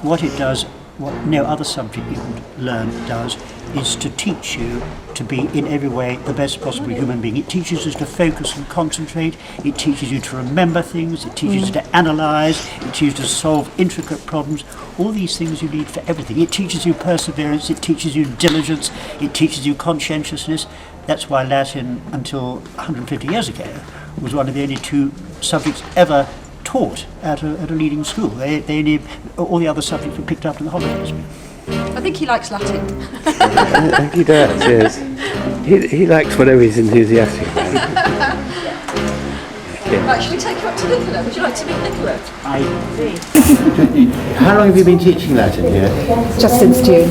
what it does, what no other subject you can learn does, is to teach you to be in every way the best possible human being. It teaches you to focus and concentrate, it teaches you to remember things, it teaches you to analyse, it teaches you to solve intricate problems, all these things you need for everything. It teaches you perseverance, it teaches you diligence, it teaches you conscientiousness. That's why Latin, until 150 years ago, was one of the only two subjects ever taught at a leading school. All the other subjects were picked up in the holidays. I think he likes Latin. I think he does, yes. He likes whatever he's enthusiastic about. Okay. Right, should we take you up to Nicola? Would you like to meet Nicola? How long have you been teaching Latin here? Just since June.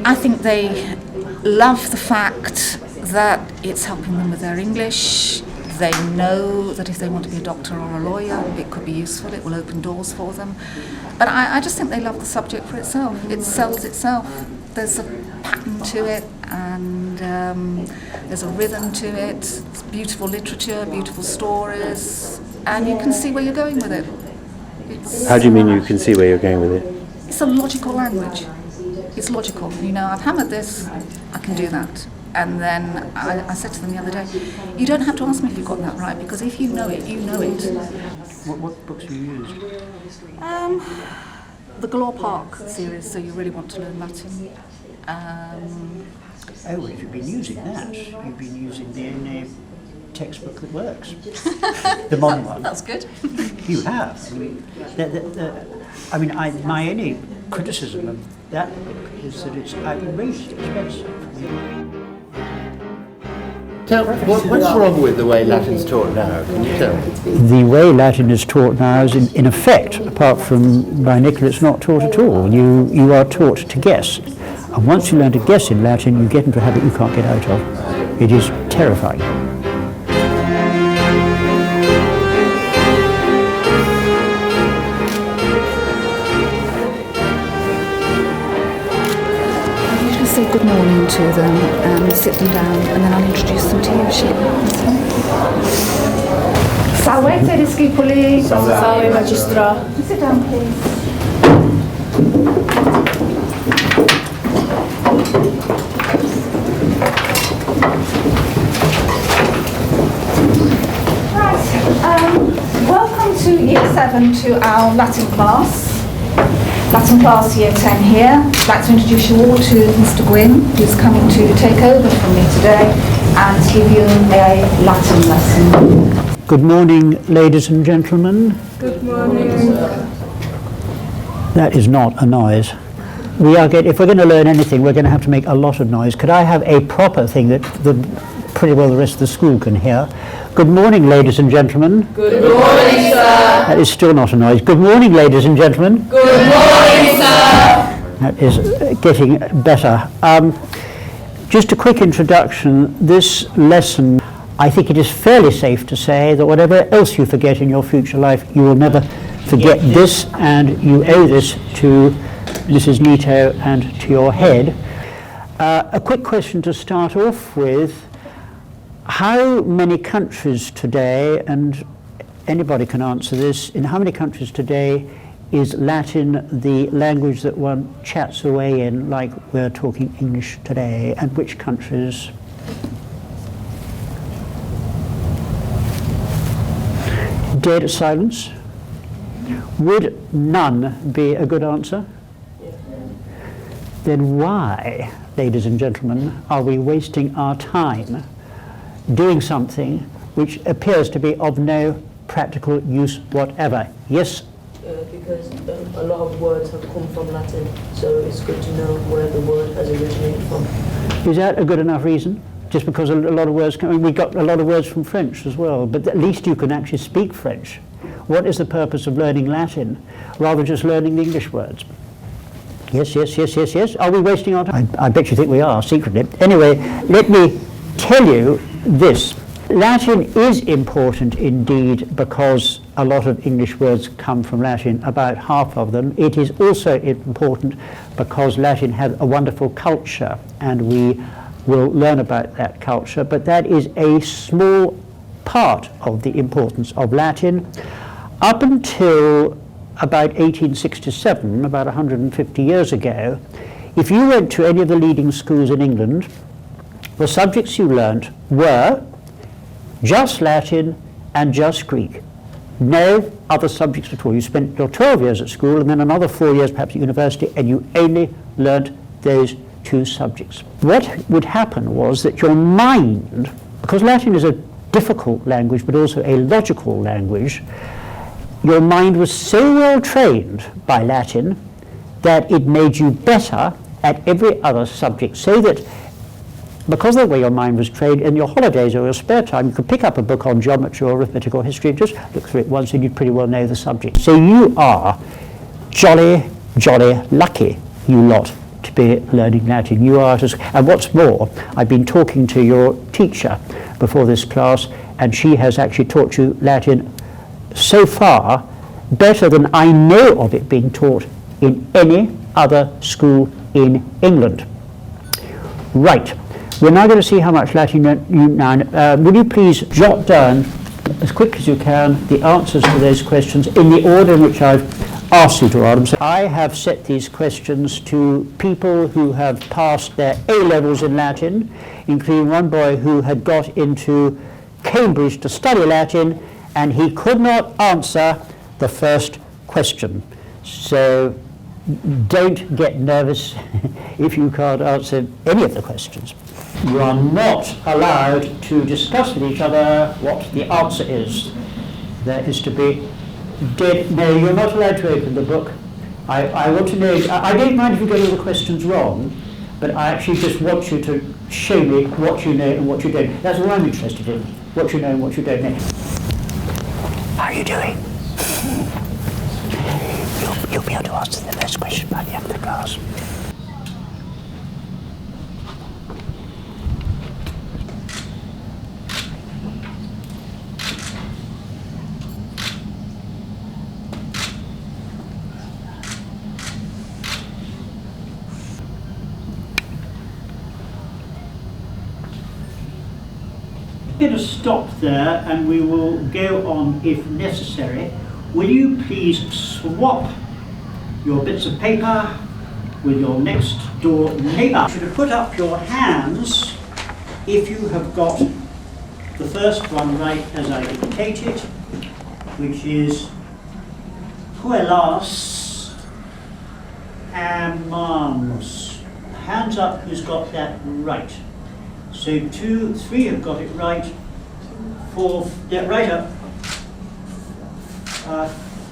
I think they love the fact that it's helping them with their English. They know that if they want to be a doctor or a lawyer, it could be useful, it will open doors for them. But I just think they love the subject for itself. It sells itself. There's a pattern to it, and there's a rhythm to it. It's beautiful literature, beautiful stories, and you can see where you're going with it. How do you mean you can see where you're going with it? It's a logical language. It's logical. You know, I've hammered this, I can do that. And then I said to them the other day, you don't have to ask me if you've got that right, because if you know it, you know it. What books have you used? The Galore Park series, so you really want to learn Latin. Well, if you've been using that, you've been using the only textbook that works. The modern one. That's good. You have. My only criticism of that book is that it's outrageously expensive. What's wrong with the way Latin's taught now? Can you tell me? The way Latin is taught now is, in effect, apart from by Nicola, it's not taught at all. You are taught to guess. And once you learn to guess in Latin, you get into a habit you can't get out of. It is terrifying. Say good morning to them and sit them down, and then I'll introduce them to you. Salve, discipoli. Salve, magistra. Sit down, please. Right. Welcome to Year 7 to our Latin class. Latin class Year 10 here. I'd like to introduce you all to Mr. Gwynn, who's coming to take over from me today and give you a Latin lesson. Good morning, ladies and gentlemen. Good morning. That is not a noise. If we're going to learn anything, we're going to have to make a lot of noise. Could I have a proper thing that pretty well the rest of the school can hear? Good morning, ladies and gentlemen. Good morning, sir. That is still not a noise. Good morning, ladies and gentlemen. Good morning, sir. That is getting better. Just a quick introduction. This lesson, I think it is fairly safe to say that whatever else you forget in your future life, you will never forget this, and you owe this to Mrs. Nito and to your head. A quick question to start off with. How many countries today, and anybody can answer this, in how many countries today is Latin the language that one chats away in, like we're talking English today, and which countries? Dead silence. Would none be a good answer? Then why, ladies and gentlemen, are we wasting our time doing something which appears to be of no practical use whatever? Yes? Because a lot of words have come from Latin, so it's good to know where the word has originated from. Is that a good enough reason? Just because a lot of words come, we got a lot of words from French as well, but at least you can actually speak French. What is the purpose of learning Latin rather than just learning the English words? Yes. Are we wasting our time? I bet you think we are, secretly. Anyway, let me tell you this. Latin is important indeed because a lot of English words come from Latin, about half of them. It is also important because Latin has a wonderful culture, and we will learn about that culture, but that is a small part of the importance of Latin. Up until about 1867, about 150 years ago, if you went to any of the leading schools in England, the subjects you learnt were just Latin and just Greek. No other subjects at all. You spent your 12 years at school and then another 4 years perhaps at university, and you only learnt those two subjects. What would happen was that your mind, because Latin is a difficult language but also a logical language, your mind was so well trained by Latin that it made you better at every other subject, so that because of the way your mind was trained, in your holidays or your spare time, you could pick up a book on geometry or arithmetic or history and just look through it once and you'd pretty well know the subject. So you are jolly, jolly lucky, you lot, to be learning Latin. You are, and what's more, I've been talking to your teacher before this class, and she has actually taught you Latin so far better than I know of it being taught in any other school in England. Right. We're now going to see how much Latin you know. Will you please jot down, as quick as you can, the answers to those questions in the order in which I've asked you to write them. So I have set these questions to people who have passed their A-levels in Latin, including one boy who had got into Cambridge to study Latin, and he could not answer the first question. So don't get nervous if you can't answer any of the questions. You are not allowed to discuss with each other what the answer is. There is to be dead. No, you're not allowed to open the book. I want to know. I don't mind if you get all the questions wrong, but I actually just want you to show me what you know and what you don't. That's all I'm interested in. What you know and what you don't know. How are you doing? You'll be able to answer the first question by the end of the class. Going to stop there and we will go on if necessary. Will you please swap your bits of paper with your next door neighbour? You should put up your hands if you have got the first one right as I dictated, which is puellas amamos. Hands up who's got that right. So 2, 3 have got it right. 4, yeah, right up.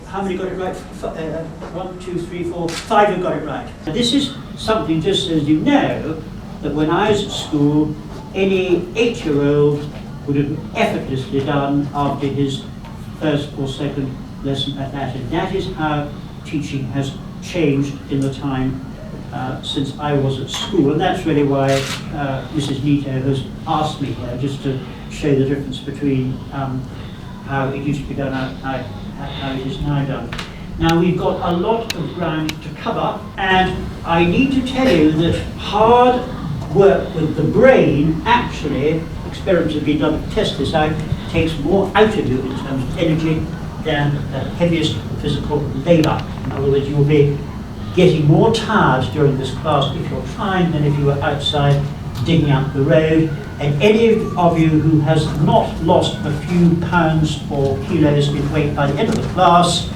How many got it right? 1, 2, 3, 4, 5 have got it right. Now this is something, just as you know, that when I was at school, any 8-year-old would have effortlessly done after his first or second lesson at Latin. That is how teaching has changed in the time since I was at school, and that's really why Mrs. Nito has asked me here, just to show the difference between how it used to be done and how it is now done. Now we've got a lot of ground to cover, and I need to tell you that hard work with the brain, actually, experiments have been done to test this out, takes more out of you in terms of energy than the heaviest physical labour. In other words, you'll be getting more tired during this class if you're trying than if you were outside digging out the road. And any of you who has not lost a few pounds or kilos in weight by the end of the class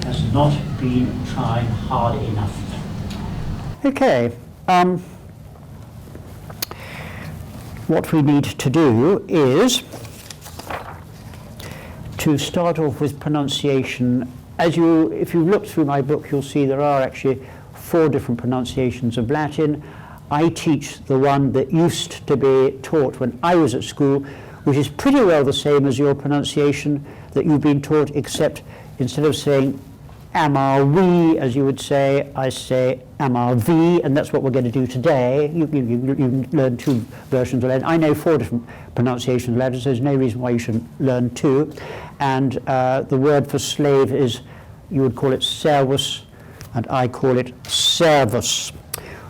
has not been trying hard enough. Okay. What we need to do is to start off with pronunciation. If you look through my book, you'll see there are actually 4 different pronunciations of Latin. I teach the one that used to be taught when I was at school, which is pretty well the same as your pronunciation that you've been taught, except instead of saying amar we, as you would say, I say amar vi, and that's what we're going to do today. You learn 2 versions of Latin. I know 4 different pronunciations of Latin, so there's no reason why you shouldn't learn 2. And the word for slave is, you would call it servus, and I call it servus.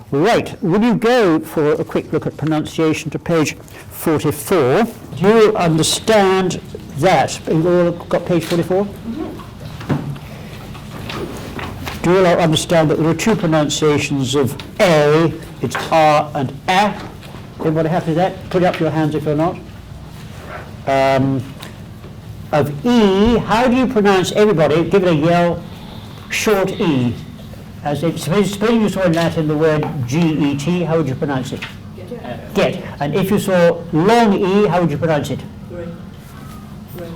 Right, will you go for a quick look at pronunciation to page 44? Do you understand that? You've all got page 44? Do you all understand that there are two pronunciations of A, it's R and A? Everybody happy with that? Put up your hands if you're not. Of E, how do you pronounce, everybody, give it a yell, short E. As if, suppose you saw in Latin the word G-E-T, how would you pronounce it? Get. And if you saw long E, how would you pronounce it? Grey. Grey.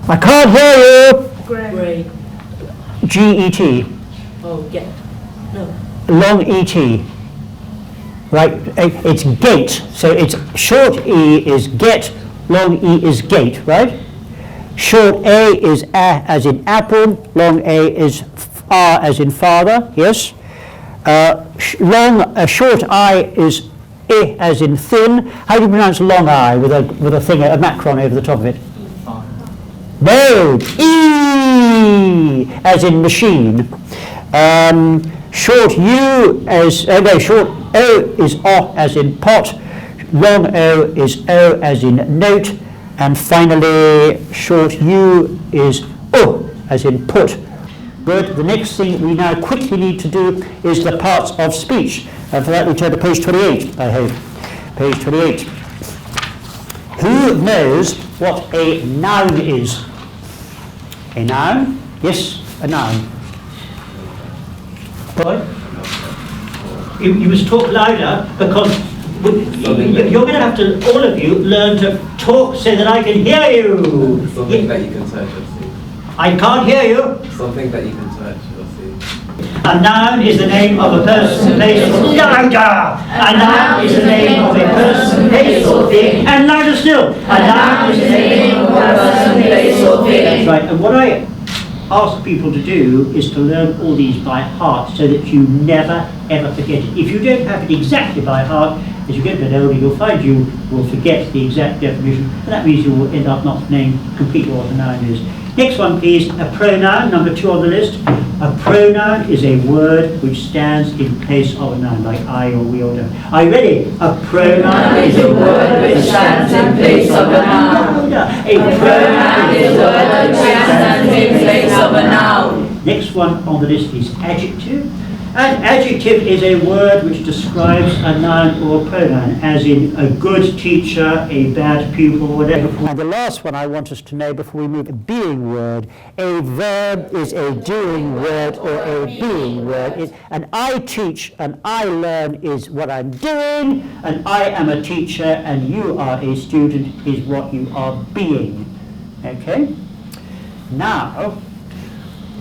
I can't hear you! Grey. G-E-T. Oh, get. No. Long E-T. Right, it's gate. So it's short E is get, long E is gate, right? Short A is A as in apple, long A is R as in father, yes? Short I is I as in thin. How do you pronounce long I with a thing, a macron over the top of it? No, E as in machine. Short U as, short O is O as in pot, long O is O as in note, and finally short U is O as in put. Good. The next thing we now quickly need to do is the parts of speech. And for that we turn to page 28, I hope. Page 28. Who knows what a noun is? A noun? Yes, a noun. What? You must talk louder because you're going to have to, all of you, learn to talk so that I can hear you. Something that you can touch or see. I can't hear you. Something that you can touch or see. A noun is the name of a person, place, or thing. A noun is the name of a person, place, or thing. And louder still. A noun is the name of a person, place, or thing. Right, and what I ask people to do is to learn all these by heart so that you never ever forget it. If you don't have it exactly by heart, as you get a bit older, you'll find you will forget the exact definition, and that means you will end up not knowing completely what a noun is. Next one, please, a pronoun, number 2 on the list. A pronoun is a word which stands in place of a noun, like I or we or don't. Are you ready? A pronoun is a word which stands in place of a noun. A pronoun is a word which stands in place of a noun. Next one on the list is adjective. An adjective is a word which describes a noun or a pronoun, as in a good teacher, a bad pupil, whatever. And the last one I want us to know before we move, a being word. A verb is a doing word or a being word. And I teach and I learn is what I'm doing, and I am a teacher and you are a student is what you are being. Okay? Now,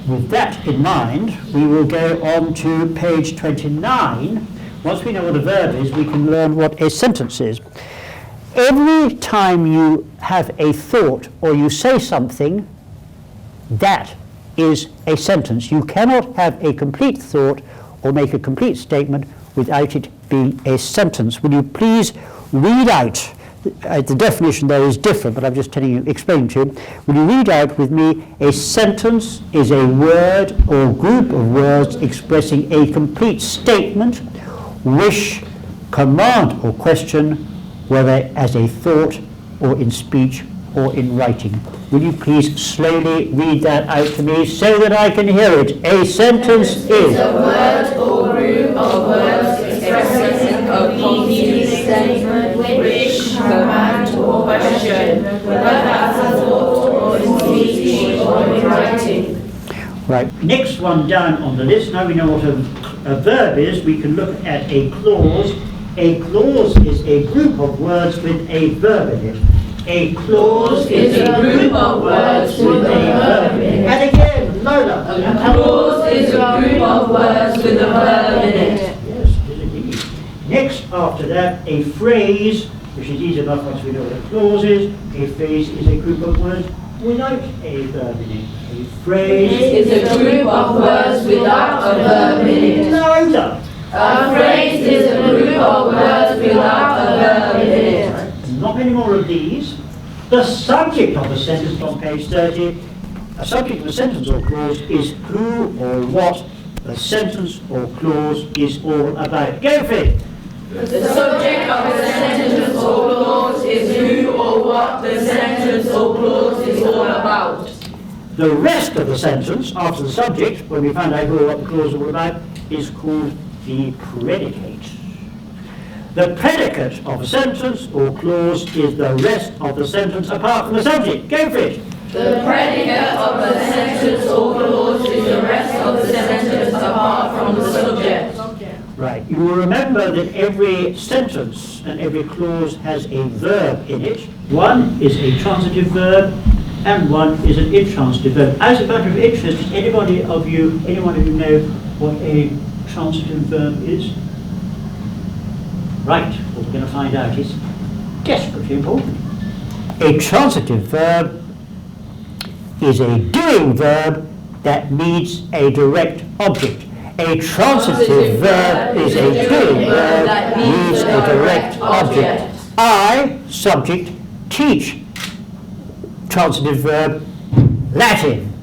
with that in mind, we will go on to page 29. Once we know what a verb is, we can learn what a sentence is. Every time you have a thought or you say something, that is a sentence. You cannot have a complete thought or make a complete statement without it being a sentence. Will you please read out? The definition there is different, but I'm just explaining to you. Will you read out with me? A sentence is a word or group of words expressing a complete statement, wish, command or question, whether as a thought or in speech or in writing. Will you please slowly read that out to me so that I can hear it? A sentence is a word or group of words expressing a complete statement, wish, command or question, whether as a thought or in speech or in writing. Right. Next one down on the list. Now we know what a verb is. We can look at a clause. A clause is a group of words with a verb in it. A clause is a group of words with a verb in it. And again, Lola. A clause is a group of words with a verb in it. Yes, it is indeed. Next, after that, a phrase, which is easy enough once we know what a clause is. A phrase is a group of words without a verb in it. A phrase is a group of words without a verb in it. Louder. A phrase is a group of words without a verb in it. Not many more of these. The subject of a sentence on page 30, a subject of a sentence or clause is who or what the sentence or clause is all about. Go for it. The subject of a sentence or clause is who or what the sentence or clause is all about. The rest of the sentence, after the subject, when we find out what the clause is all about, is called the predicate. The predicate of a sentence or clause is the rest of the sentence apart from the subject. Go for it. The predicate of a sentence or clause is the rest of the sentence apart from the subject. Right. You will remember that every sentence and every clause has a verb in it. One is a transitive verb and one is an intransitive verb. As a matter of interest, does anyone of you know what a transitive verb is? Right. Well, we're going to find out. It's desperately important. A transitive verb is a doing verb that needs a direct object. A transitive verb is a doing verb that needs a direct object. I, subject, teach. Transitive verb, Latin.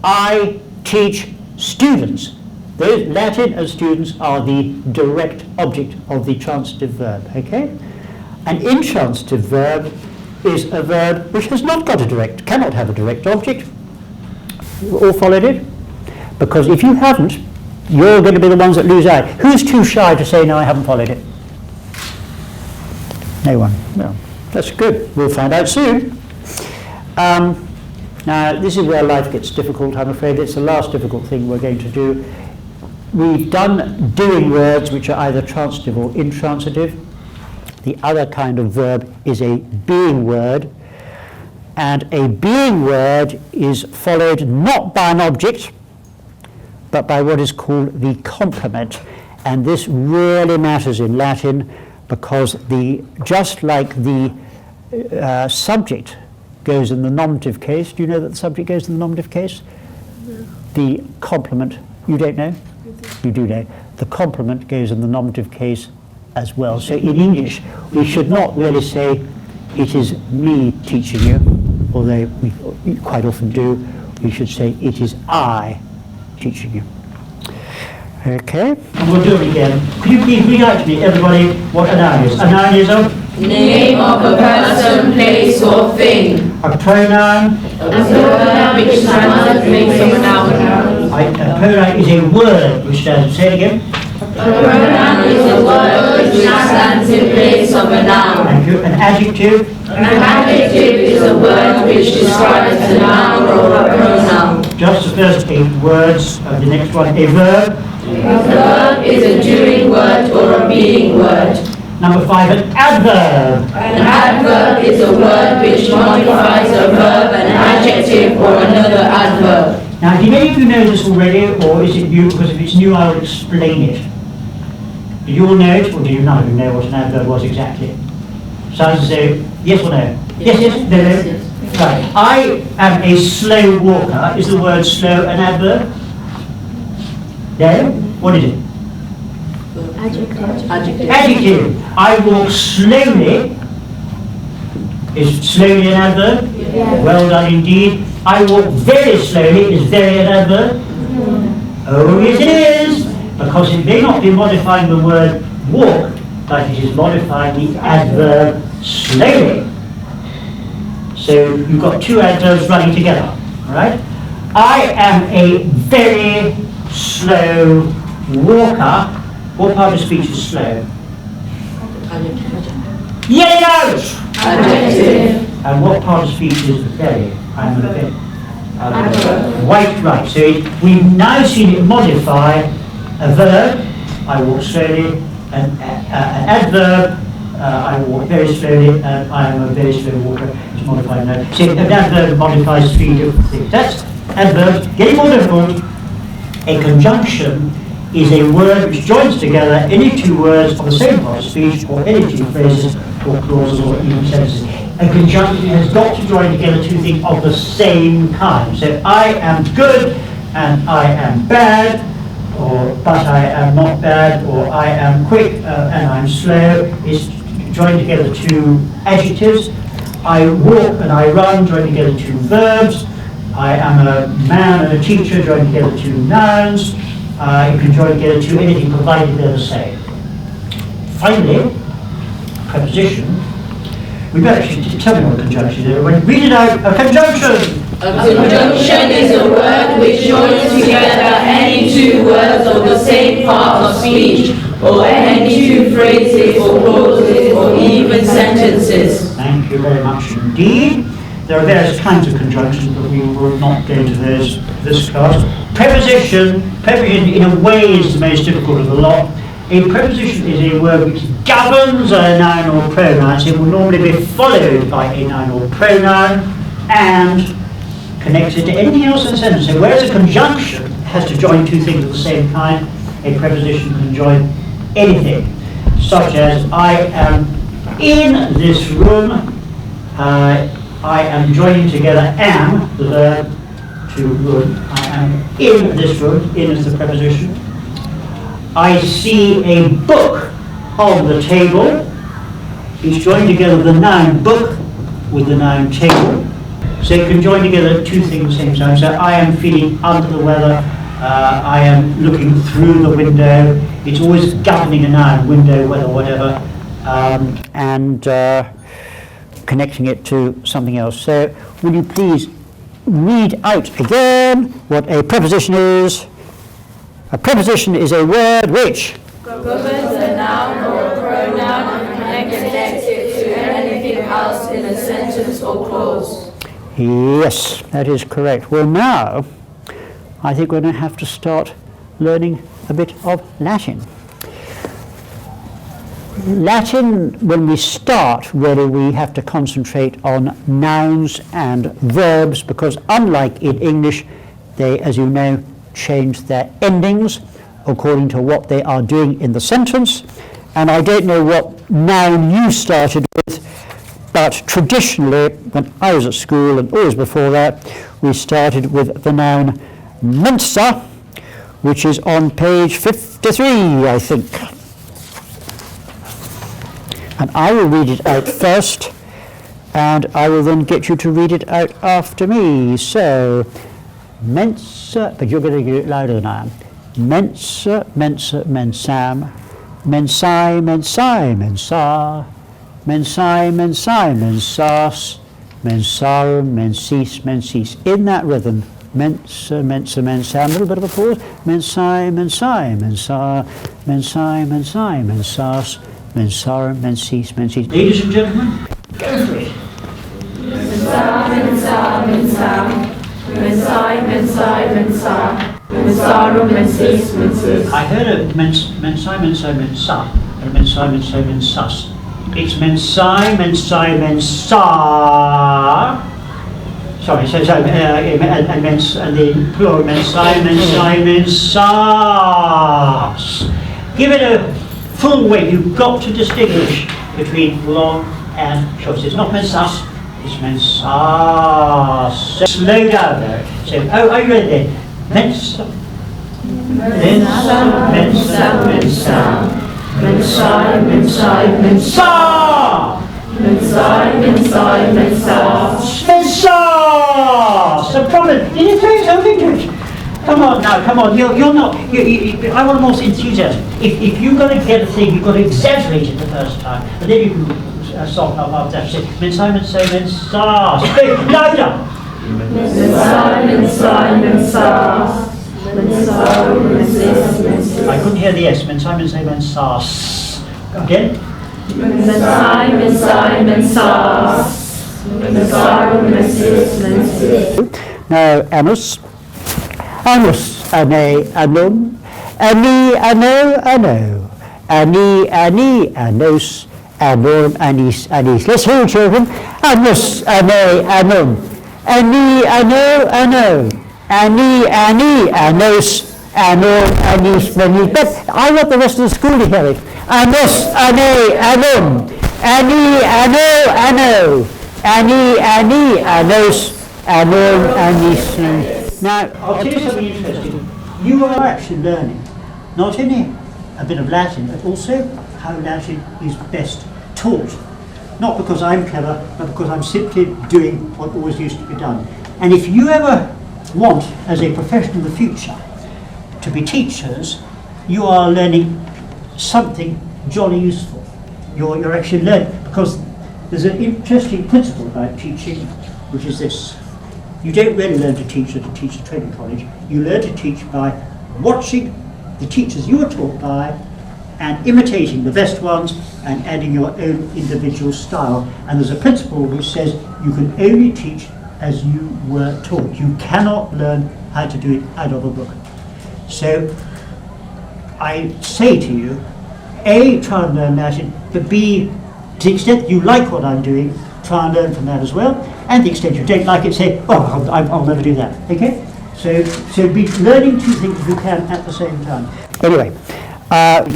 I teach students. Those Latin and students are the direct object of the transitive verb, okay? An intransitive verb is a verb which has not got a direct, cannot have a direct object. You all followed it? Because if you haven't, you're going to be the ones that lose out. Who's too shy to say, no, I haven't followed it? No one. Well, that's good. We'll find out soon. Now, this is where life gets difficult, I'm afraid. It's the last difficult thing we're going to do. We've done doing words which are either transitive or intransitive. The other kind of verb is a being word. And a being word is followed not by an object, but by what is called the complement. And this really matters in Latin because just like the subject goes in the nominative case, do you know that the subject goes in the nominative case? No. The complement, you don't know? You do know. The complement goes in the nominative case as well. So in English, we should not really say, it is me teaching you, although we quite often do. We should say, it is I teaching you. Okay, and we'll do it again. Could you please read out to me, everybody, what a noun is? A noun is a name of a person, place, or thing. A pronoun. A pronoun which stands in place of a noun. A pronoun is a word which stands. Say it again. A pronoun is a word which stands in place of a noun. Thank you. An adjective. An adjective is a word which describes a noun or a pronoun. Just the first 8 words of the next one. A verb. A verb is a doing word or a being word. Number 5, an adverb. An adverb is a word which modifies a verb, an adjective, or another adverb. Now, do many of you know this already, or is it new? Because if it's new, I will explain it. Do you all know it, or do you none of you know what an adverb was exactly? Sounds as though, yes or no? Yes, no. Right. I am a slow walker. Is the word slow an adverb? No? What is it? Adjective. I walk slowly. Is slowly an adverb? Yeah. Well done indeed. I walk very slowly. Is very an adverb? Oh yes it is. Because it may not be modifying the word walk, but it is modifying the adverb slowly. So you've got 2 adverbs running together. Alright? I am a very slow walker. What part of speech is slow? Yell it out! Adjective. And what part of speech is very? I'm a very. Right. So we've now seen it modify a verb. I walk slowly. An adverb. I walk very slowly, and I am a very slow walker. It's modified now. So an adverb modifies 3 different things. That's adverbs. Getting more difficult. A conjunction is a word which joins together any 2 words of the same part of speech, or any 2 phrases, or clauses, or even sentences. A conjunction has got to join together 2 things of the same kind. So I am good, and I am bad, or but I am not bad, or I am quick, and I'm slow, is joined together 2 adjectives. I walk and I run, joined together 2 verbs. I am a man and a teacher, joined together 2 nouns. You can join together 2 anything provided they're the same. Finally, preposition. We better actually tell me what a conjunction is. Everybody read it out. A conjunction. A conjunction is a word which joins together any two words of the same part of speech, or any two phrases or clauses or even sentences. Thank you very much indeed. There are various kinds of conjunctions, but we will not go into those this class. Preposition in a way is the most difficult of the lot. A preposition is a word which governs a noun or pronoun. So it will normally be followed by a noun or pronoun and connected to anything else in the sentence. So whereas a conjunction has to join two things of the same kind, a preposition can join anything, such as I am in this room. I am joining together am, the verb, to room. I am in this room, in is the preposition. I see a book on the table. It's joined together the noun book with the noun table. So it can join together two things at the same time. So I am feeling under the weather. I am looking through the window. It's always governing a noun, window, weather, whatever, and connecting it to something else. So will you please read out again what a preposition is? A preposition is a word which Governs a noun or a pronoun and connects it to anything else in a sentence or clause. Yes, that is correct. Well, now I think we're going to have to start learning a bit of Latin. Latin, when we start, really we have to concentrate on nouns and verbs, because unlike in English, they, as you know, change their endings according to what they are doing in the sentence. And I don't know what noun you started with, but traditionally, when I was at school and always before that, we started with the noun mensa, which is on page 53, I think. And I will read it out first, and I will then get you to read it out after me. So, mensa, but you're going to get it louder now. Mensa, mensa, mensam, mensai, mensai, mensa, mensai, mensai, mensas, mensarum, mensis, mensis. In that rhythm, mensa, mensa, mensam, a little bit of a pause. Mensai, mensai, mensa, mensai, mensai, mensas, mensarum, mensis, mensis. Ladies and gentlemen, go for it. Mensa, mensa, mensam, mensai, mensai, mensa, mensarum, mensis, mensis. I heard a mensai, mensai, mensa, and mensai, mensai, mensas. It's mensai, mensai, mensa. Sorry, and the plural mensai, mensai, mensas. Give it a full weight. You've got to distinguish between long and short. It's not mensas, it's mensas. Slow down there. So, are you ready then? Mensa, mensa, mensa, mensa, mensai, mensai, mensa, mensai, mensai, mensas, mensas. So promise, did you take something to it? Come on now, come on. You're not. I want more enthusiasm. If you're going to get a thing, you've got to exaggerate it the first time, and then you can soften up after that. Say mensai, mensai, mensas. Speak louder. Mensai, mensai, mensas. Mensarum, mensis, mensis. I couldn't hear the S. Mensai, mensai, mensas. Again. Mensai, mensai, mensas. Mensarum, mensis, mensis. Now, anus. Anus, ane, anum. Ani, ano, ano. Ani, ani, anos. Anum, anis, anis. Let's hear it, children. Anus, ane, anum. Ani, ano, ano. Ani, ani, anos. Anum, anis, manis. But I want the rest of the school to hear it. Anus, ane, anum. Ani, ano, ano. Ani, ani, anos. Anum, anis, manis. Now, I'll tell you something interesting. You are actually learning not only a bit of Latin, but also how Latin is best taught. Not because I'm clever, but because I'm simply doing what always used to be done. And if you ever want, as a profession in the future, to be teachers, you are learning something jolly useful. You're actually learning, because there's an interesting principle about teaching, which is this. you don't really learn to teach at a teacher training college. You learn to teach by watching the teachers you were taught by and imitating the best ones and adding your own individual style. And there's a principle which says you can only teach as you were taught. You cannot learn how to do it out of a book. So I say to you, A, try and learn Latin, but B, to the extent you like what I'm doing, try and learn from that as well. And the extent you don't like it, say, oh, I'll never do that. Okay? So be learning two things if you can at the same time. Anyway,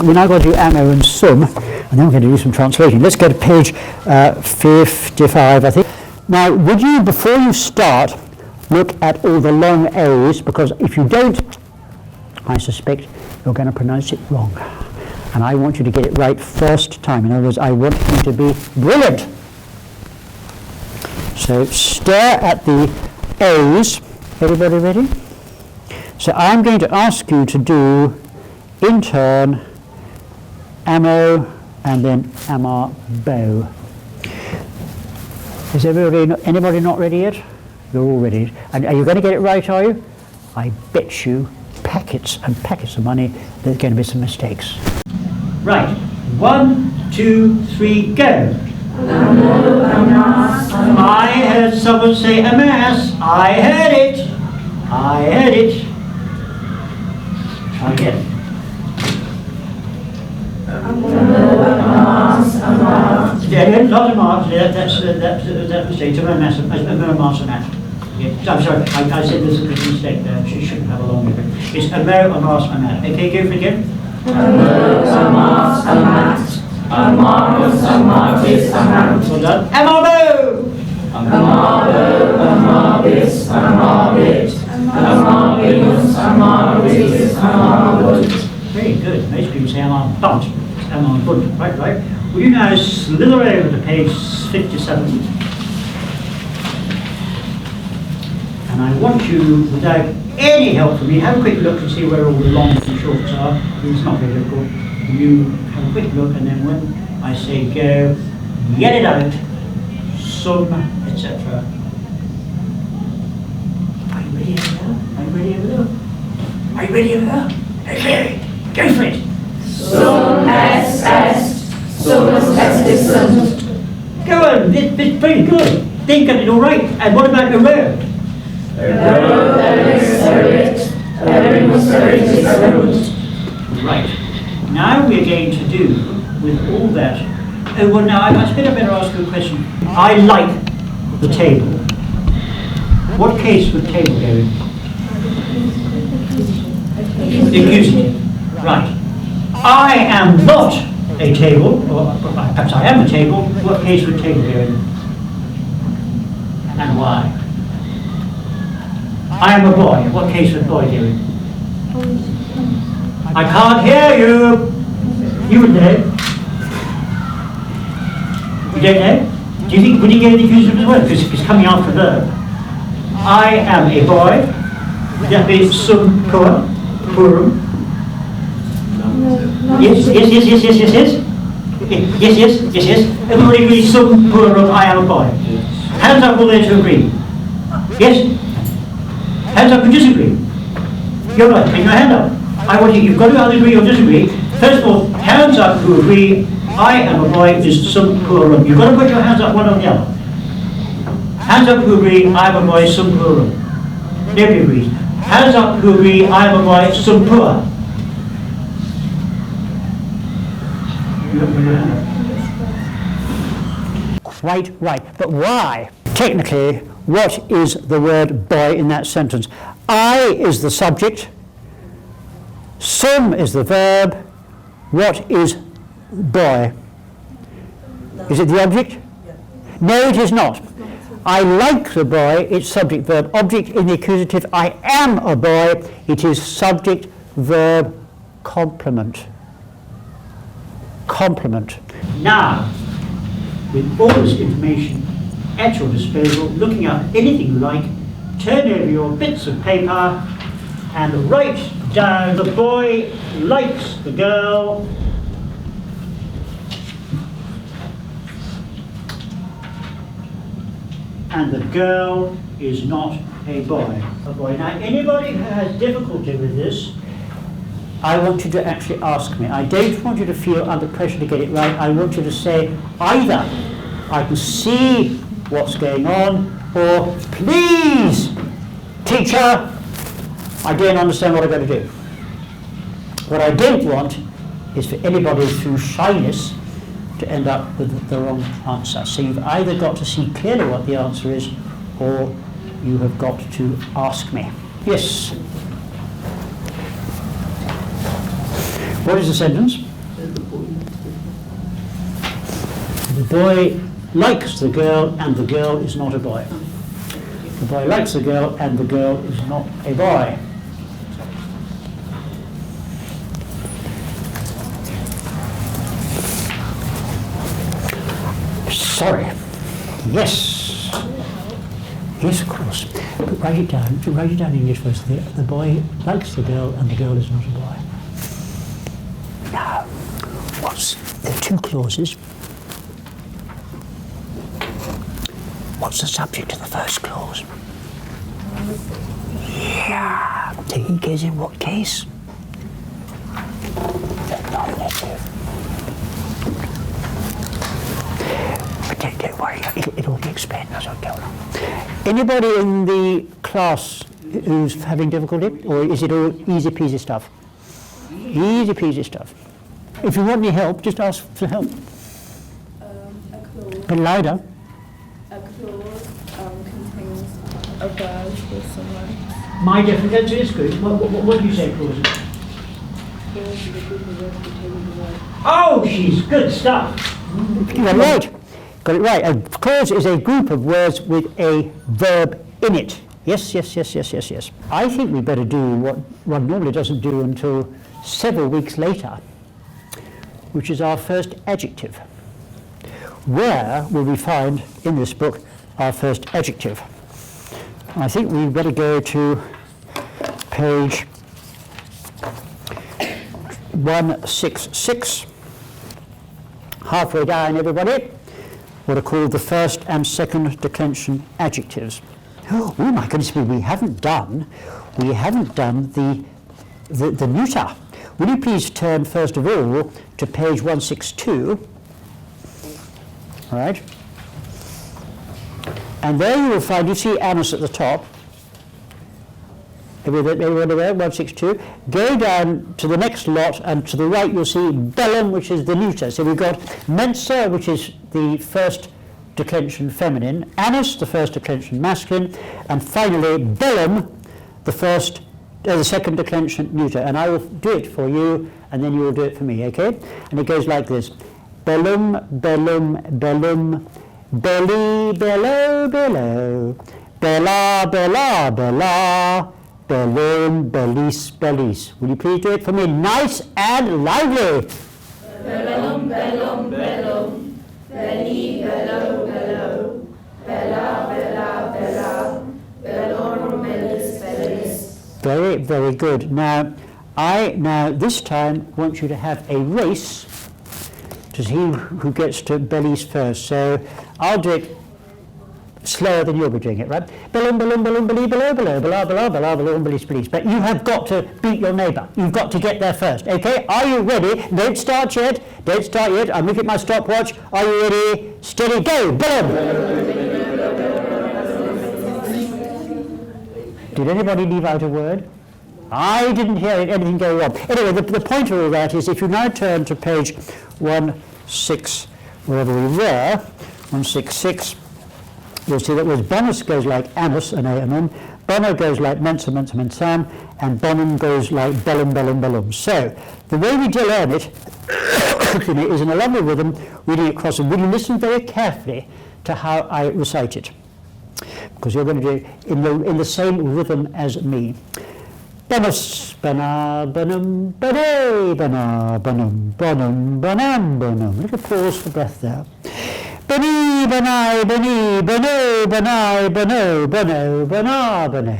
we're now going to do ammo and sum, and then we're going to do some translation. Let's go to page 55, I think. Now, would you, before you start, look at all the long A's, because if you don't, I suspect you're going to pronounce it wrong. And I want you to get it right first time. In other words, I want you to be brilliant. So stare at the A's. Everybody ready? So I'm going to ask you to do, in turn, ammo and then amar-bo. Is anybody not ready yet? You're all ready. And are you going to get it right, are you? I bet you packets and packets of money there's going to be some mistakes. Right. 1, 2, 3, go. I heard someone say MS. I heard it. I heard it. Try again. Yeah, not a mark. That's a mistake. A mass and that. Yeah, I'm sorry. I said there's a mistake there. She shouldn't have a long name. It's a mass and that. Okay, go for it again. Well done. Amabo! Very good. Most people say amabant. Amabant. Right. Will you now slither over to page 57? And I want you, without any help from me, have a quick look and see where all the longs and shorts are. It's not very difficult. You have a quick look, and then when I say go, get it out, sum, etc. Are you ready over there? Are you ready over there? Are you ready over there? Okay, go for it. Sum est, sumus est. Go on, it's very good. They got it all right. And what about erode? Right. Now we're going to do with all that. Oh, well, now I suppose I better ask you a question. I like the table. What case would table go in? Accusative. Right. I am not a table, or perhaps I am a table. What case would table go in? And why? I am a boy. What case would boy go in? I can't hear you. You would know. You don't know? Do you think, would he go in the accusative as well? Because it's coming after the verb. I am a boy. That means sum puer, purum. Yes. Everybody agrees sum purum, I am a boy. Hands up all there to agree. Yes? Hands up and disagree. You're right, take your hand up. I want you've got to either agree or disagree. First of all, hands up who agree, I am a boy is sum purum. You've got to put your hands up one on the other. Hands up who agree, I am a boy, sum purum. Nobody agrees. Hands up who agree, I am a boy, sum puer. You haven't put your hand up. Quite right. But why? Technically, what is the word boy in that sentence? I is the subject, sum is the verb, what is boy? Is it the object? No, it is not. I like the boy, it's subject, verb, object in the accusative. I am a boy, it is subject, verb, complement. Complement. Now, with all this information at your disposal, looking up anything you like, turn over your bits of paper and write down the boy likes the girl. And the girl is not a boy. A boy. Now, anybody who has difficulty with this, I want you to actually ask me. I don't want you to feel under pressure to get it right. I want you to say either, I can see what's going on, or please, teacher, I don't understand what I've got to do. What I don't want is for anybody through shyness to end up with the wrong answer. So you've either got to see clearly what the answer is, or you have got to ask me. Yes? What is the sentence? The boy likes the girl and the girl is not a boy. The boy likes the girl and the girl is not a boy. Sorry. Yes. Yes, of course. But write it down. Write it down in English first. The boy likes the girl and the girl is not a boy. Now, there are two clauses. What's the subject of the first clause? Yeah. So he goes in what case? The nominative. But don't worry, it'll be explained as I go along. Anybody in the class who's having difficulty, or is it all easy peasy stuff? Easy peasy stuff. If you want any help, just ask for help. A clause. But louder. A clause contains a verb with some words. My definition is good. What do you say, clause? Clause is a group of words containing the word. Oh, she's good stuff. You're right. Got it right. A clause is a group of words with a verb in it. Yes, yes, yes, yes, yes, yes. I think we better do what one normally doesn't do until several weeks later, which is our first adjective. Where will we find in this book our first adjective? I think we better go to page 166. Halfway down, everybody. What are called the first and second declension adjectives. Oh my goodness me, we haven't done the neuter. Will you please turn first of all to page 162, all right? And there you will find, you see anus at the top. Everybody there, 162. Go down to the next lot, and to the right you'll see bellum, which is the neuter. So we've got mensa, which is the first declension feminine, anus, the first declension masculine, and finally bellum, the second declension neuter. And I will do it for you, and then you will do it for me, okay? And it goes like this: bellum, bellum, bellum, belly, bellow, bellow, bella, bella, bella, bellum, bellis, bellis. Will you please do it for me, nice and lively? Bellum, bellum, bellum, belly, bellow, bellow, bella, bella, bella, bellum, bellis, bellis. Very, very good. Now, this time want you to have a race to see who gets to bellies first. So I'll do it slower than you'll be doing it, right? Bellum, bellum, bellum, belly, below, below, bella, bella, bella, bellum, bellis, bellis. But you have got to beat your neighbour. You've got to get there first, okay? Are you ready? Don't start yet. Don't start yet. I'm looking at my stopwatch. Are you ready? Steady, go. Bellum. Did anybody leave out a word? I didn't hear anything go wrong. Anyway, the point of all that is, if you now turn to page 166, you'll see that with bonus goes like anus and anum, bono goes like mensa, mensa, mensam, and bonum goes like bellum, bellum, bellum. So the way we learn it is in a lovely rhythm, reading it across, and will you listen very carefully to how I recite it, because you're going to do it in the same rhythm as me. Bonus, bana, bonum, bane, bana, bonum, bonum, banam, bonum. Little pause for breath there. Bani, banai, bani, bano, banai, bano, bano, bana, bano.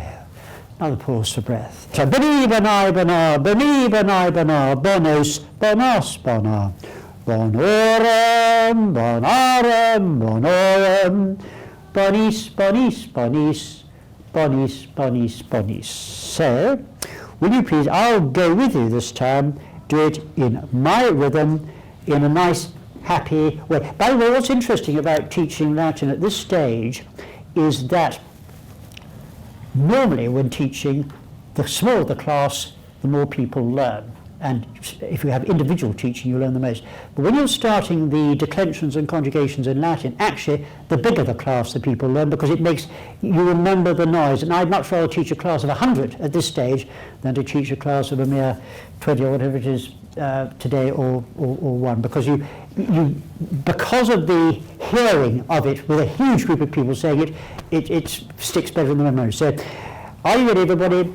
Another pause for breath. So bani, banai, bana, bani, banai, bana, bonos, bonos, bana. Bonorum, bonarum, bonorum. Bonis, bonis, bonis. bonis, bonis, bonis. So, will you please, I'll go with you this time, do it in my rhythm, in a nice, happy way. By the way, what's interesting about teaching Latin at this stage is that normally when teaching, the smaller the class, the more people learn. And if you have individual teaching, you learn the most. But when you're starting the declensions and conjugations in Latin, actually, the bigger the class, the people learn, because it makes you remember the noise. And I'd much rather teach a class of 100 at this stage than to teach a class of a mere 20 or whatever it is today, or one, because because of the hearing of it with a huge group of people saying it sticks better in the memory. So, are you ready, everybody?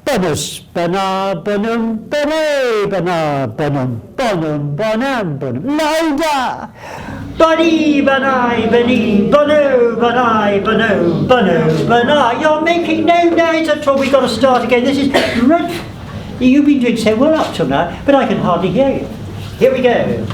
Bonus, bana, bonum, bone, bana, bonum, bonum, bonam, bonum. Louder! Boni, banai, bani, bono, banai, bono, bono, banai. You're making no noise at all. We've got to start again. This is dreadful. You've been doing so well up till now, but I can hardly hear you. Here we go.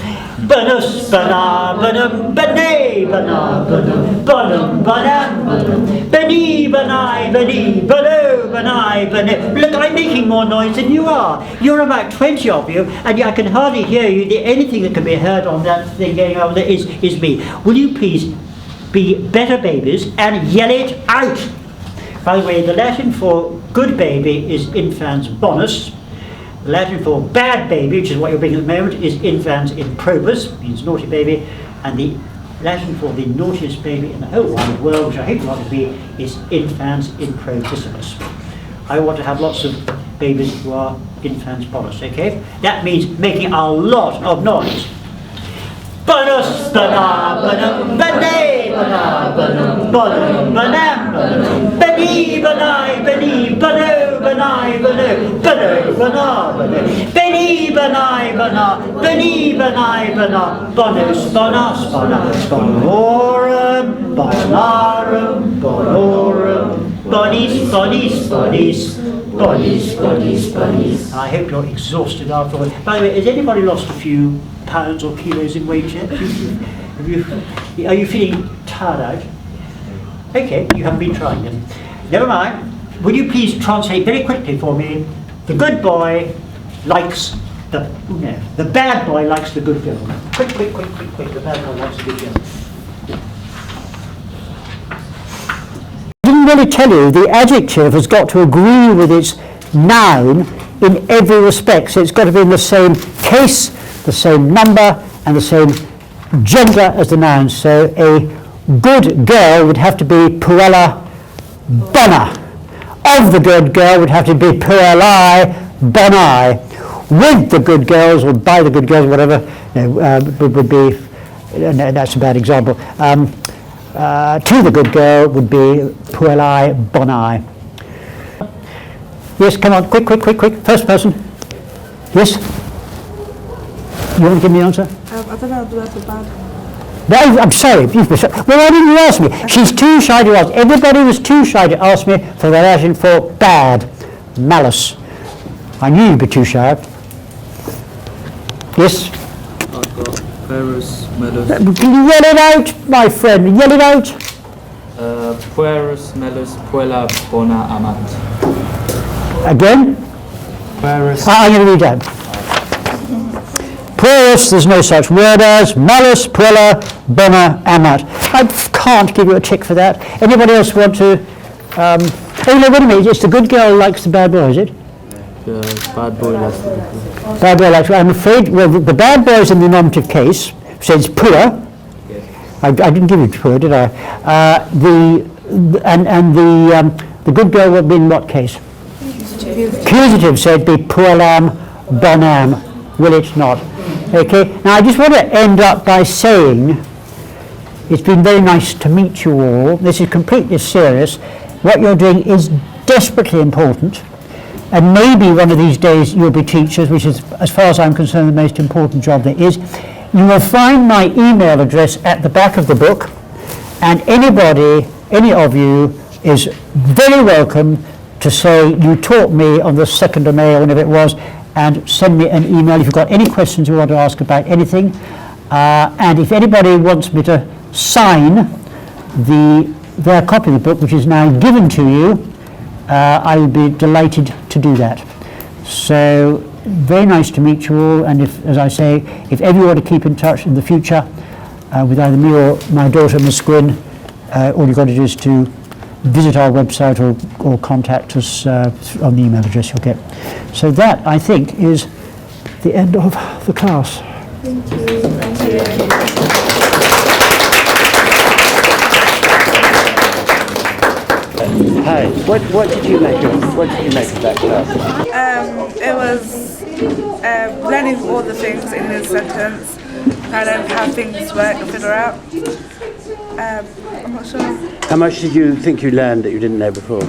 Bonus, bana, bonum, bane, bana, bonum, bonum, banam, bonum, bani, banai, bani, bono, banai, bane. Look, I'm making more noise than you are. You're about 20 of you, and I can hardly hear you. The only thing that can be heard on that thing going over there is me. Will you please be better babies and yell it out? By the way, the Latin for good baby is infans bonus. The Latin for bad baby, which is what you're being at the moment, is infans improbus, means naughty baby, and the Latin for the naughtiest baby in the whole wide world, which I hope you want to be, is infans improbissimus. I want to have lots of babies who are infans bonus, okay? That means making a lot of noise. Bonus, bana, banum, bane, bana, banum, bonum, banam, banum, bani, banai, bani, bono, banai, bono, bono, bana, bono, bani, banai, bana, bani, banai, bana, bonus, bonas, bonas, bonorum, bonarum, bonorum, bonis, bonis, bonis, bonis, bonis, bonis. I hope you're exhausted afterwards. By the way, has anybody lost a few pounds or kilos in weight yet? Are you feeling tired out? Okay, you haven't been trying them. Never mind. Will you please translate very quickly for me? The good boy likes the bad boy likes the good girl. Quick. The bad boy likes the good girl. I didn't really tell you, the adjective has got to agree with its noun in every respect. So it's got to be in the same case, the same number, and the same gender as the noun. So a good girl would have to be puella bona. Of the good girl would have to be puellae bonai. With the good girls, or by the good girls, whatever, would be, no, that's a bad example. To the good girl would be puellae bonai. Yes, come on, quick. First person. Yes? You want to give me an answer? I don't know, do I feel bad? No, I'm sorry. Well, why didn't you ask me? She's too shy to ask. Everybody was too shy to ask me for the Latin for bad, malus. I knew you'd be too shy. Yes? I've got Verus, Melus. Can you yell it out, my friend? Yell it out. Puerus, Melus, Puella, Bona, Amat. Again? Verus. I'm going to read that. Puerus, there's no such word as. Malus, puella, bona, amat. I can't give you a tick for that. Anybody else want to? Oh no, wait a minute. It's the good girl likes the bad boy, is it? The bad boy likes the good boy. Bad boy likes. I'm afraid. Well, the bad boy is in the nominative case. So it's poor. I didn't give you poor, did I? The good girl would be in what case? Accusative. So it'd be puellam, bonam. Will it not? Okay, now I just want to end up by saying it's been very nice to meet you all. This is completely serious. What you're doing is desperately important, and maybe one of these days you'll be teachers, which is, as far as I'm concerned, the most important job there is. You will find my email address at the back of the book, and any of you is very welcome to say you taught me on the 2nd of May or whenever it was, and send me an email if you've got any questions you want to ask about anything. And if anybody wants me to sign the their copy of the book, which is now given to you, I would be delighted to do that. So, very nice to meet you all, and if, as I say, if ever you want to keep in touch in the future with either me or my daughter, Miss Gwynn, all you've got to do is to visit our website or contact us on the email address you'll get. So that, I think, is the end of the class. Thank you. Thank you. Hi. What did you make of that class? It was learning all the things in his sentence, kind of how things work and figure out. I'm not sure. How much did you think you learned that you didn't know before?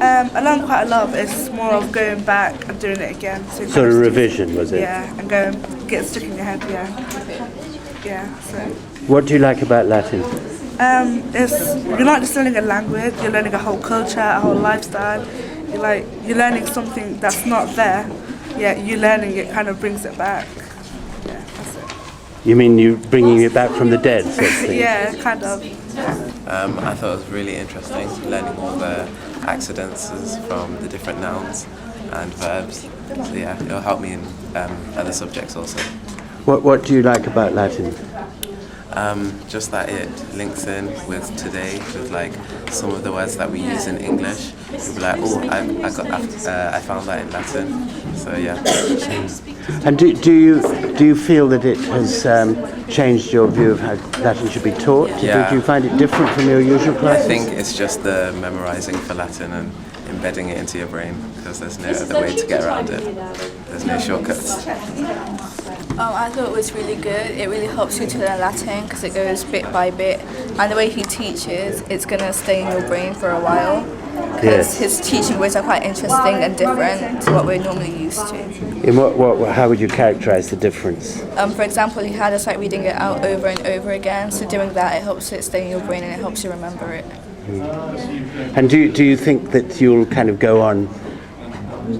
I learned quite a lot, but it's more of going back and doing it again. So Sort of revision, was it? Yeah, and get stuck in your head, yeah. So. What do you like about Latin? You're not just learning a language, you're learning a whole culture, a whole lifestyle. You're learning something that's not there, yet you learning it kind of brings it back. Yeah, that's it. You mean you bringing it back from the dead, sort of thing? Yeah, kind of. I thought it was really interesting learning all the accidents from the different nouns and verbs. So yeah, it'll help me in other subjects also. What do you like about Latin? Just that it links in with today, with like some of the words that we use in English. You'll be like, oh, I found that in Latin. So yeah. And do you feel that it has changed your view of how Latin should be taught? Yeah. Do you find it different from your usual classes? I think it's just the memorizing for Latin and embedding it into your brain, because there's no other way to get around it. There's no shortcuts. I thought it was really good. It really helps you to learn Latin because it goes bit by bit, and the way he teaches, it's going to stay in your brain for a while. Because his teaching ways are quite interesting and different to what we're normally used to. In how would you characterize the difference? For example, he had us like reading it out over and over again, so doing that, it helps it stay in your brain and it helps you remember it. And do you think that you'll kind of go on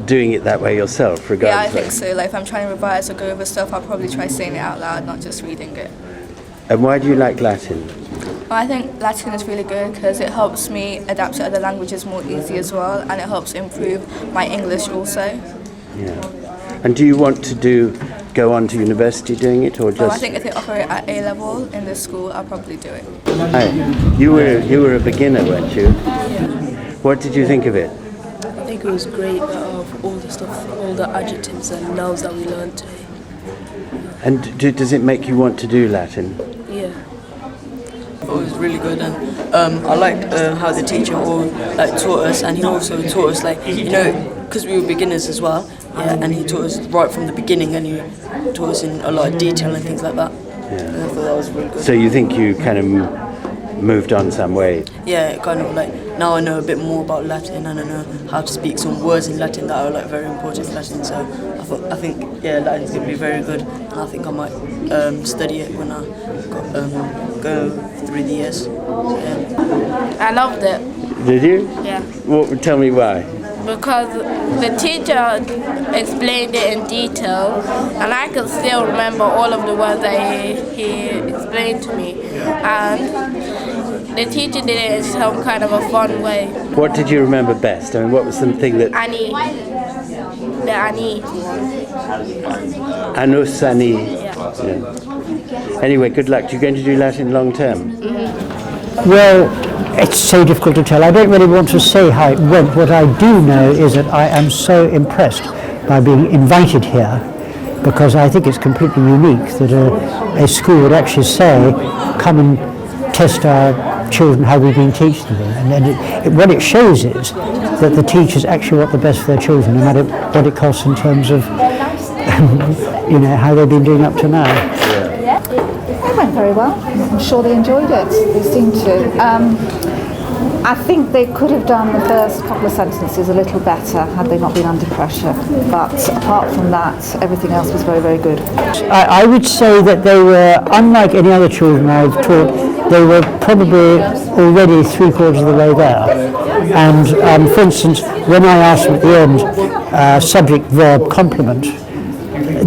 doing it that way yourself, regardless? Yeah, I think so. Like if I'm trying to revise or go over stuff, I'll probably try saying it out loud, not just reading it. And why do you like Latin? Well, I think Latin is really good because it helps me adapt to other languages more easy as well, and it helps improve my English also. Yeah. And do you want to go on to university doing it, or just? Well, I think if they offer it at A level in this school, I'll probably do it. Hi. You were a beginner, weren't you? Yeah. What did you think of it? I think it was great of all the stuff, all the adjectives and nouns that we learned today. And does it make you want to do Latin? Yeah. It was really good, and I liked how the teacher taught us, and he also taught us because we were beginners as well, and he taught us right from the beginning, and he taught us in a lot of detail and things like that. Yeah. And I thought that was really good. So you think you kind of moved on some way? Yeah, kind of now I know a bit more about Latin, and I know how to speak some words in Latin that are very important in Latin. So I think Latin's going to be very good, and I think I might study it when I go through the years. So, yeah. I loved it. Did you? Yeah. Tell me why. Because the teacher explained it in detail, and I can still remember all of the words that he explained to me. And the teacher did it in some kind of a fun way. What did you remember best? I mean, what was something that... Ani. The Ani. Anus, Ani. Yeah. Anyway, good luck. You're going to do Latin long term? Mm-hmm. Well, it's so difficult to tell. I don't really want to say how it went. What I do know is that I am so impressed by being invited here, because I think it's completely unique that a school would actually say, come and test our children how we've been teaching them. And what it shows is that the teachers actually want the best for their children, no matter what it costs in terms of how they've been doing up to now. It went very well. I'm sure they enjoyed it. They seemed to. I think they could have done the first couple of sentences a little better had they not been under pressure. But apart from that, everything else was very, very good. I would say that they were, unlike any other children I've taught, they were probably already 3/4 of the way there. And for instance, when I asked them at the end, subject, verb, complement,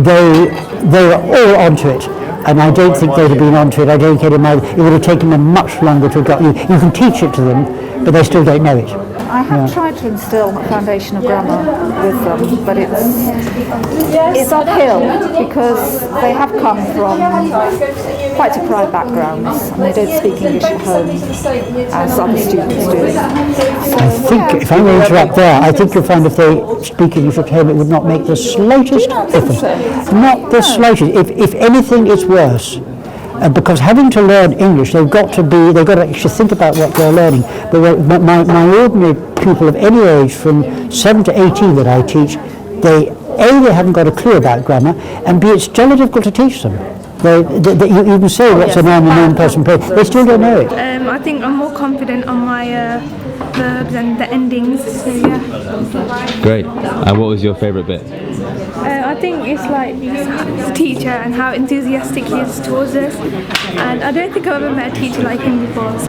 they they were all onto it. And I don't think they'd have been onto it. I don't get it. It would have taken them much longer to have got you. You can teach it to them, but they still don't know it. I have tried to instill a foundation of grammar with them, but it's uphill because they have come from quite deprived backgrounds and they don't speak English at home as other students do. I think, if I may interrupt there, I think you'll find if they speak English at home, it would not make the slightest difference. Not the slightest. If anything, it's worse. Because having to learn English, they've got to actually think about what they're learning. But my ordinary pupil of any age, from 7 to 18 that I teach, they haven't got a clue about grammar, and B, it's jolly difficult to teach them. You can say what's a noun and noun person play, they still don't know it. I think I'm more confident on my verbs and the endings, so yeah. Great. And what was your favourite bit? I think it's like the teacher and how enthusiastic he is towards us, and I don't think I've ever met a teacher like him before.